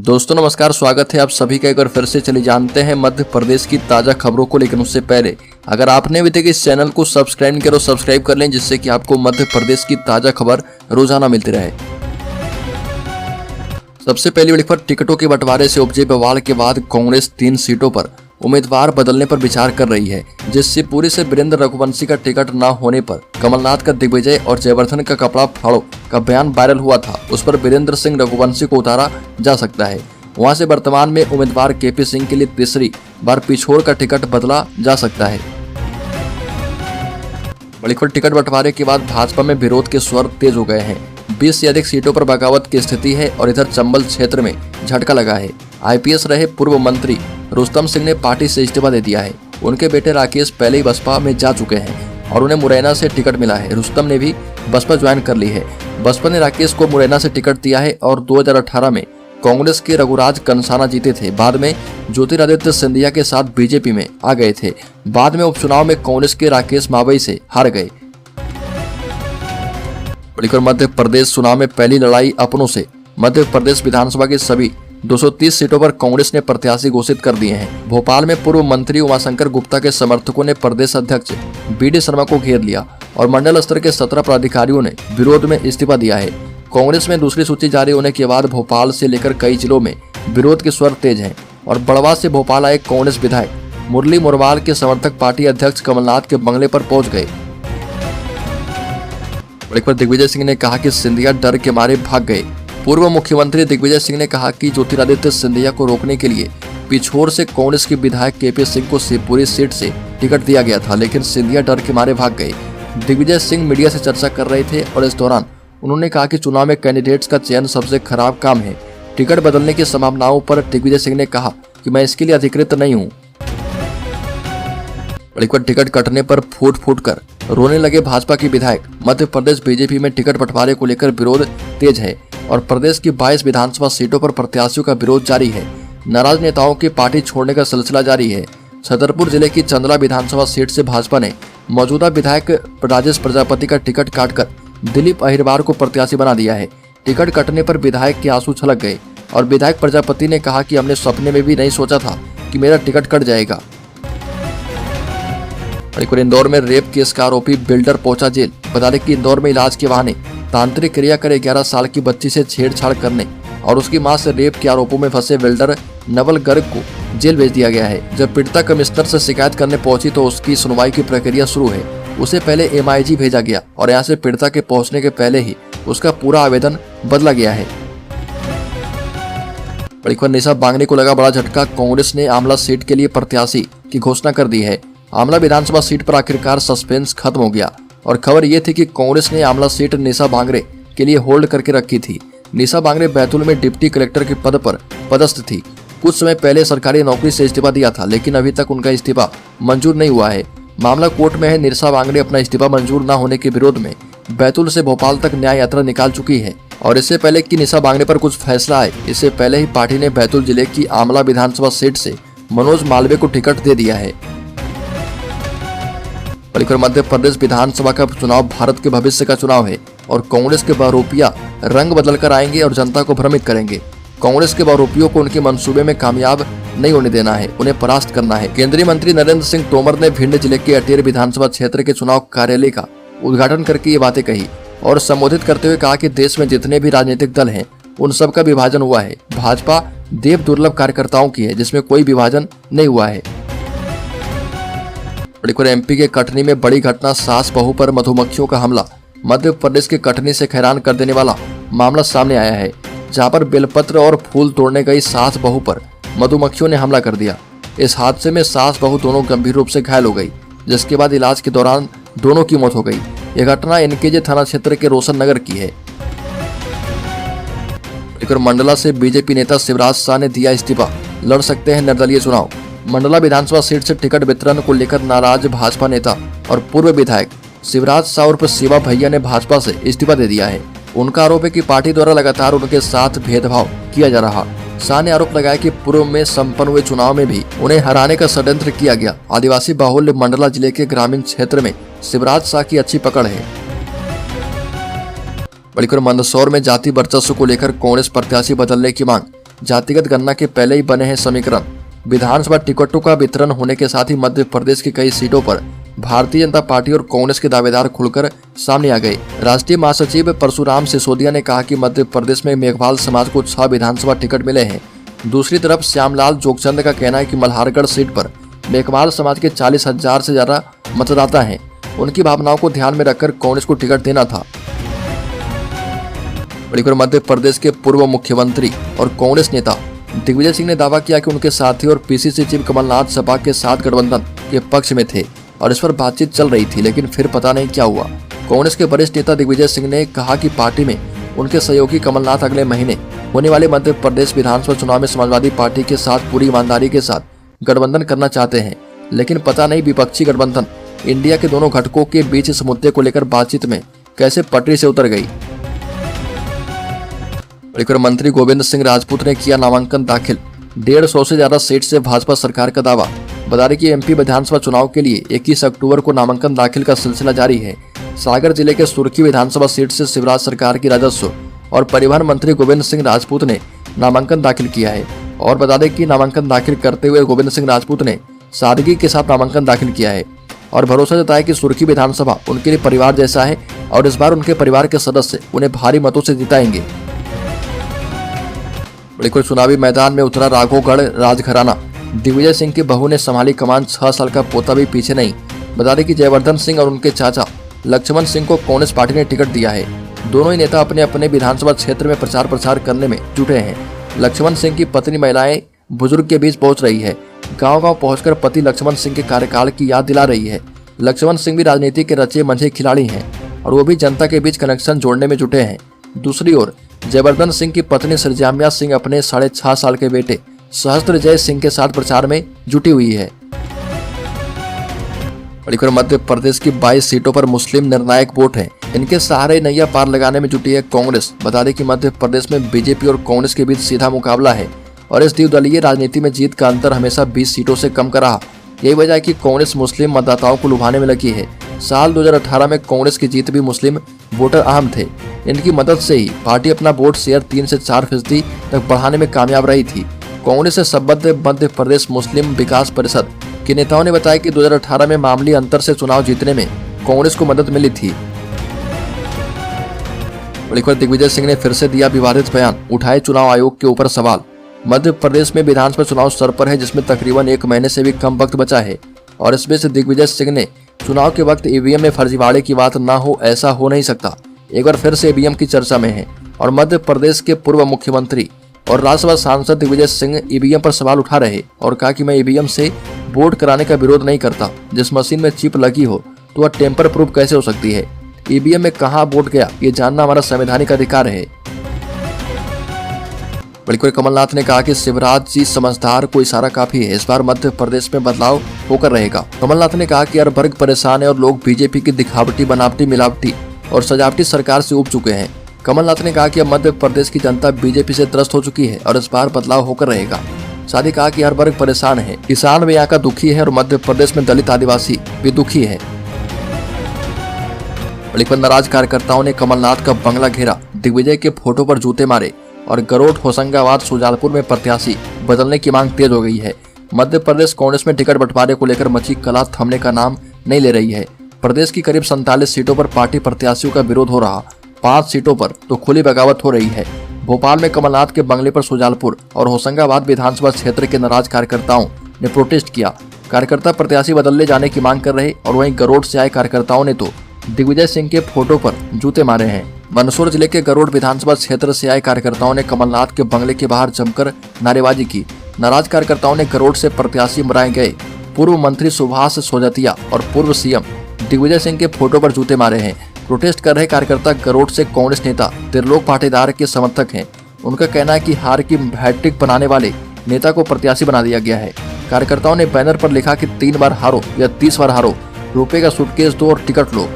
दोस्तों नमस्कार, स्वागत है आप सभी का एक बार फिर से। चलिए जानते हैं मध्य प्रदेश की ताजा खबरों को। लेकिन उससे पहले अगर आपने अभी तक इस चैनल को सब्सक्राइब नहीं करो, सब्सक्राइब कर लें, जिससे कि आपको मध्य प्रदेश की ताजा खबर रोजाना मिलती रहे। सबसे पहली बड़ी खबर, टिकटों के बंटवारे से उपजे बवाल के बाद कांग्रेस 3 सीटों पर उम्मीदवार बदलने पर विचार कर रही है। जिससे पूरी से वीरेंद्र रघुवंशी का टिकट न होने पर कमलनाथ का दिग्विजय और जयवर्धन का कपड़ा फाड़ो का बयान वायरल हुआ था, उस पर वीरेंद्र सिंह रघुवंशी को उतारा जा सकता है। वहां से वर्तमान में उम्मीदवार केपी सिंह के लिए तीसरी बार पिछोड़ का टिकट बदला जा सकता है। बड़ी खबर, टिकट बंटवारे के बाद भाजपा में विरोध के स्वर तेज हो गए हैं। 20 से अधिक सीटों पर बगावत की स्थिति है और इधर चंबल क्षेत्र में झटका लगा है। आईपीएस रहे पूर्व मंत्री रुस्तम सिंह ने पार्टी से इस्तीफा दे दिया है। उनके बेटे राकेश पहले ही बसपा में जा चुके हैं और उन्हें मुरैना से टिकट मिला है। रुस्तम ने भी बसपा ज्वाइन कर ली है। बसपा ने राकेश को मुरैना से टिकट दिया है और 2018 में कांग्रेस के रघुराज कंसाना जीते थे। बाद में ज्योतिरादित्य सिंधिया के साथ बीजेपी में आ गए थे। बाद में उपचुनाव में कांग्रेस के राकेश मावई से हार गए। मध्य प्रदेश चुनाव में पहली लड़ाई अपनों से। मध्य प्रदेश विधानसभा की सभी 230 सीटों पर कांग्रेस ने प्रत्याशी घोषित कर दिए हैं। भोपाल में पूर्व मंत्री उमाशंकर गुप्ता के समर्थकों ने प्रदेश अध्यक्ष बीडी शर्मा को घेर लिया और मंडल स्तर के 17 पदाधिकारियों ने विरोध में इस्तीफा दिया है। कांग्रेस में दूसरी सूची जारी होने के बाद भोपाल से लेकर कई जिलों में विरोध के स्वर तेज हैं और बड़वा से भोपाल आए कांग्रेस विधायक मुरली मोरवाल के समर्थक पार्टी अध्यक्ष कमलनाथ के बंगले पर पहुंच गए। दिग्विजय सिंह ने कहा कि सिंधिया डर के मारे भाग गए। पूर्व मुख्यमंत्री दिग्विजय सिंह ने कहा कि ज्योतिरादित्य सिंधिया को रोकने के लिए पिछोर से कांग्रेस के विधायक केपी सिंह को शिवपुरी सीट से टिकट दिया गया था, लेकिन सिंधिया डर के मारे भाग गए। दिग्विजय सिंह मीडिया से चर्चा कर रहे थे और इस दौरान उन्होंने कहा कि चुनाव में कैंडिडेट्स का चयन सबसे खराब काम है। टिकट बदलने की संभावनाओं पर दिग्विजय सिंह ने कहा कि मैं इसके लिए अधिकृत नहीं हूँ। टिकट कटने पर फूट फूट कर रोने लगे भाजपा के विधायक। मध्य प्रदेश बीजेपी में टिकट बंटवारे को लेकर विरोध तेज है और प्रदेश की 22 विधानसभा सीटों पर प्रत्याशियों का विरोध जारी है। नाराज नेताओं की पार्टी छोड़ने का सिलसिला जारी है। छतरपुर जिले की चंदला विधानसभा सीट से भाजपा ने मौजूदा विधायक राजेश प्रजापति का टिकट काटकर दिलीप अहिरवार को प्रत्याशी बना दिया है। टिकट कटने पर विधायक के आंसू छलक गए और विधायक प्रजापति ने कहा कि हमने सपने में भी नहीं सोचा था कि मेरा टिकट कट जाएगा। इंदौर में रेप केस का आरोपी बिल्डर पहुंचा जेल। बता दें कि इंदौर में इलाज के बहाने तांत्रिक क्रिया कर 11 साल की बच्ची से छेड़छाड़ करने और उसकी मां से रेप के आरोपों में फंसे बिल्डर नवल गर्ग को जेल भेज दिया गया है। जब पीड़िता कमिश्नर से शिकायत करने पहुंची तो उसकी सुनवाई की प्रक्रिया शुरू है। उसे पहले MIG भेजा गया और यहाँ से पीड़िता के पहुंचने के पहले ही उसका पूरा आवेदन बदला गया है। निशा बांगने को लगा बड़ा झटका। कांग्रेस ने आमला सीट के लिए प्रत्याशी की घोषणा कर दी है। आमला विधानसभा सीट पर आखिरकार सस्पेंस खत्म हो गया और खबर ये थी कि कांग्रेस ने आमला सीट निशा बांगरे के लिए होल्ड करके रखी थी। निशा बांगरे बैतूल में डिप्टी कलेक्टर के पद पर पदस्थ थी। कुछ समय पहले सरकारी नौकरी से इस्तीफा दिया था, लेकिन अभी तक उनका इस्तीफा मंजूर नहीं हुआ है। मामला कोर्ट में है। निशा बांगरे अपना इस्तीफा मंजूर न होने के विरोध में बैतूल से भोपाल तक न्याय यात्रा निकाल चुकी है और इससे पहले कि निशा बांगरे पर कुछ फैसला आए, इससे पहले ही पार्टी ने बैतूल जिले की आमला विधानसभा सीट से मनोज मालवीय को टिकट दे दिया है। मध्य प्रदेश विधानसभा का चुनाव भारत के भविष्य का चुनाव है और कांग्रेस के बहरूपिया रंग बदल कर आएंगे और जनता को भ्रमित करेंगे। कांग्रेस के बहरूपियों को उनके मंसूबे में कामयाब नहीं होने देना है, उन्हें परास्त करना है। केंद्रीय मंत्री नरेंद्र सिंह तोमर ने भिंड जिले के अटेर विधानसभा क्षेत्र के चुनाव कार्यालय का उद्घाटन करके ये बातें कही और संबोधित करते हुए कहा कि देश में जितने भी राजनीतिक दल हैं उन सब का विभाजन हुआ है। भाजपा देव दुर्लभ कार्यकर्ताओं की है जिसमें कोई विभाजन नहीं हुआ है। MP के कटनी में बड़ी घटना, सास बहू पर मधुमक्खियों का हमला। मध्य प्रदेश के कटनी से हैरान कर देने वाला मामला सामने आया है, जहां पर बेलपत्र और फूल तोड़ने गई सास बहू पर मधुमक्खियों ने हमला कर दिया। इस हादसे में सास बहू दोनों गंभीर रूप से घायल हो गई, जिसके बाद इलाज के दौरान दोनों की मौत हो गई। यह घटना NKJ थाना क्षेत्र के रोशन नगर की है। मंडला से बीजेपी नेता शिवराज शाह ने दिया इस्तीफा, लड़ सकते हैं निर्दलीय चुनाव। मंडला विधानसभा सीट से टिकट वितरण को लेकर नाराज भाजपा नेता और पूर्व विधायक शिवराज शाह उर्फ शिवा भैया ने भाजपा से इस्तीफा दे दिया है। उनका आरोप है कि पार्टी द्वारा लगातार उनके साथ भेदभाव किया जा रहा। शाह ने आरोप लगाया कि पूर्व में संपन्न हुए चुनाव में भी उन्हें हराने का षड्यंत्र किया गया। आदिवासी बाहुल्य मंडला जिले के ग्रामीण क्षेत्र में शिवराज शाह की अच्छी पकड़ है। मंदसौर में जाति वर्चस्व को लेकर कांग्रेस प्रत्याशी बदलने की मांग। जातिगत गणना के पहले ही बने हैं समीकरण। विधानसभा टिकटों का वितरण होने के साथ ही मध्य प्रदेश की कई सीटों पर भारतीय जनता पार्टी और कांग्रेस के दावेदार खुलकर सामने आ गए। राष्ट्रीय महासचिव परशुराम सिसोदिया ने कहा कि मध्य प्रदेश में मेघवाल समाज को 6 विधानसभा टिकट मिले हैं। दूसरी तरफ श्यामलाल जोगचंद का कहना है कि मल्हारगढ़ सीट पर मेघवाल समाज के 40,000 से ज्यादा मतदाता हैं। उनकी भावनाओं को ध्यान में रखकर कांग्रेस को टिकट देना था। मध्य प्रदेश के पूर्व मुख्यमंत्री और कांग्रेस नेता दिग्विजय सिंह ने दावा किया कि उनके साथी और पीसीसी चीफ कमलनाथ सपा के साथ गठबंधन के पक्ष में थे और इस पर बातचीत चल रही थी, लेकिन फिर पता नहीं क्या हुआ। कांग्रेस के वरिष्ठ नेता दिग्विजय सिंह ने कहा कि पार्टी में उनके सहयोगी कमलनाथ अगले महीने होने वाले मध्य प्रदेश विधानसभा चुनाव में समाजवादी पार्टी के साथ पूरी ईमानदारी के साथ गठबंधन करना चाहते हैं, लेकिन पता नहीं विपक्षी गठबंधन इंडिया के दोनों घटकों के बीच इस मुद्दे को लेकर बातचीत में कैसे पटरी से उतर गई। मंत्री गोविंद सिंह राजपूत ने किया नामांकन दाखिल। 150 से ज्यादा सीट से भाजपा सरकार का दावा। बता दें कि एमपी विधानसभा चुनाव के लिए 21 अक्टूबर को नामांकन दाखिल का सिलसिला जारी है। सागर जिले के सुर्खी विधानसभा सीट से शिवराज सरकार की राजस्व और परिवहन मंत्री गोविंद सिंह राजपूत ने नामांकन दाखिल किया है। और बता दें कि नामांकन दाखिल करते हुए गोविंद सिंह राजपूत ने सादगी के साथ नामांकन दाखिल किया है और भरोसा जताया कि सुर्खी विधानसभा उनके लिए परिवार जैसा है और इस बार उनके परिवार के सदस्य उन्हें भारी मतों से जिताएंगे। चुनावी मैदान में उतरा राघोगढ़ राजघराना। दिग्विजय सिंह की बहू ने संभाली कमान, 6 साल का पोता भी पीछे नहीं। बता दें कि जयवर्धन सिंह और उनके चाचा लक्ष्मण सिंह को कांग्रेस पार्टी ने टिकट दिया है। दोनों ही नेता अपने अपने विधानसभा क्षेत्र में प्रचार प्रसार करने में जुटे हैं। लक्ष्मण सिंह की पत्नी महिलाएं बुजुर्ग के बीच पहुंच रही है। गांव-गांव पहुंचकर पति लक्ष्मण सिंह के कार्यकाल की याद दिला रही है। लक्ष्मण सिंह भी राजनीति के रचे मंझे खिलाड़ी हैं और वो भी जनता के बीच कनेक्शन जोड़ने में जुटे हैं। दूसरी ओर जयवर्धन सिंह की पत्नी सरजामिया सिंह अपने 6.5 साल के बेटे सहस्त्रजय सिंह के साथ प्रचार में जुटी हुई है। मध्य प्रदेश की 22 सीटों पर मुस्लिम निर्णायक वोट है। इनके सहारे नैया पार लगाने में जुटी है कांग्रेस। बता दें कि मध्य प्रदेश में बीजेपी और कांग्रेस के बीच सीधा मुकाबला है और इस द्विदलीय राजनीति में जीत का अंतर हमेशा 20 सीटों से कम का रहा। यही वजह है कि कांग्रेस मुस्लिम मतदाताओं को लुभाने में लगी है। साल 2018 में कांग्रेस की जीत भी मुस्लिम वोटर अहम थे। इनकी मदद से ही पार्टी अपना वोट शेयर 3 से 4% तक बढ़ाने में कामयाब रही थी। कांग्रेस से संबद्ध मध्य प्रदेश मुस्लिम विकास परिषद के नेताओं ने बताया कि 2018 में मामूली अंतर से चुनाव जीतने में कांग्रेस को मदद मिली थी। दिग्विजय सिंह ने फिर से दिया विवादित बयान, उठाए चुनाव आयोग के ऊपर सवाल। मध्य प्रदेश में विधानसभा चुनाव सर पर है, जिसमें तकरीबन 1 महीने से भी कम वक्त बचा है और इसमें से दिग्विजय सिंह ने चुनाव के वक्त ईवीएम में फर्जीवाड़े की बात ना हो, ऐसा हो नहीं सकता। एक बार फिर से ईवीएम की चर्चा में है और मध्य प्रदेश के पूर्व मुख्यमंत्री और राज्यसभा सांसद दिग्विजय सिंह ईवीएम पर सवाल उठा रहे और कहा कि मैं ईवीएम से वोट कराने का विरोध नहीं करता। जिस मशीन में चिप लगी हो तो वह टेम्पर प्रूफ कैसे हो सकती है? ईवीएम में कहां वोट गया, ये जानना हमारा संवैधानिक अधिकार है। कमलनाथ ने कहा कि शिवराज जी समझदार को इशारा काफी है, इस बार मध्य प्रदेश में बदलाव होकर रहेगा। कमलनाथ ने कहा कि हर वर्ग परेशान है और लोग बीजेपी की दिखावटी, बनावटी, मिलावटी और सजावटी सरकार से उब चुके हैं। कमलनाथ ने कहा कि अब मध्य प्रदेश की जनता बीजेपी से त्रस्त हो चुकी है और इस बार बदलाव होकर रहेगा। साथ ही कहा कि हर वर्ग परेशान है, किसान भी यहाँ का दुखी है और मध्य प्रदेश में दलित आदिवासी भी दुखी है। नाराज कार्यकर्ताओं ने कमलनाथ का बंगला घेरा, दिग्विजय के फोटो पर जूते मारे और गरोट, होशंगाबाद, शुजालपुर में प्रत्याशी बदलने की मांग तेज हो गई है। मध्य प्रदेश कांग्रेस में टिकट बंटवारे को लेकर मची कला थमने का नाम नहीं ले रही है। प्रदेश की करीब 47 सीटों पर पार्टी प्रत्याशियों का विरोध हो रहा, 5 सीटों पर तो खुली बगावत हो रही है। भोपाल में कमलनाथ के बंगले पर शुजालपुर और होशंगाबाद विधानसभा क्षेत्र के नाराज कार्यकर्ताओं ने प्रोटेस्ट किया। कार्यकर्ता प्रत्याशी बदलने जाने की मांग कर रहे और वहीं गरोट से आए कार्यकर्ताओं ने तो दिग्विजय सिंह के फोटो पर जूते मारे हैं। मंदसौर जिले के गरोट विधानसभा क्षेत्र से आए कार्यकर्ताओं ने कमलनाथ के बंगले के बाहर जमकर नारेबाजी की। नाराज कार्यकर्ताओं ने गरोट से प्रत्याशी बनाए गए पूर्व मंत्री सुभाष सोजतिया और पूर्व सीएम दिग्विजय सिंह के फोटो पर जूते मारे हैं। प्रोटेस्ट कर रहे कार्यकर्ता गरोट से कांग्रेस नेता त्रिलोक पाटीदार के समर्थक हैं। उनका कहना है कि हार की हैट्रिक बनाने वाले नेता को प्रत्याशी बना दिया गया है। कार्यकर्ताओं ने बैनर पर लिखा कि 3 बार हारो या 30 बार हारो, रुपए का सूटकेस दो और टिकट लो।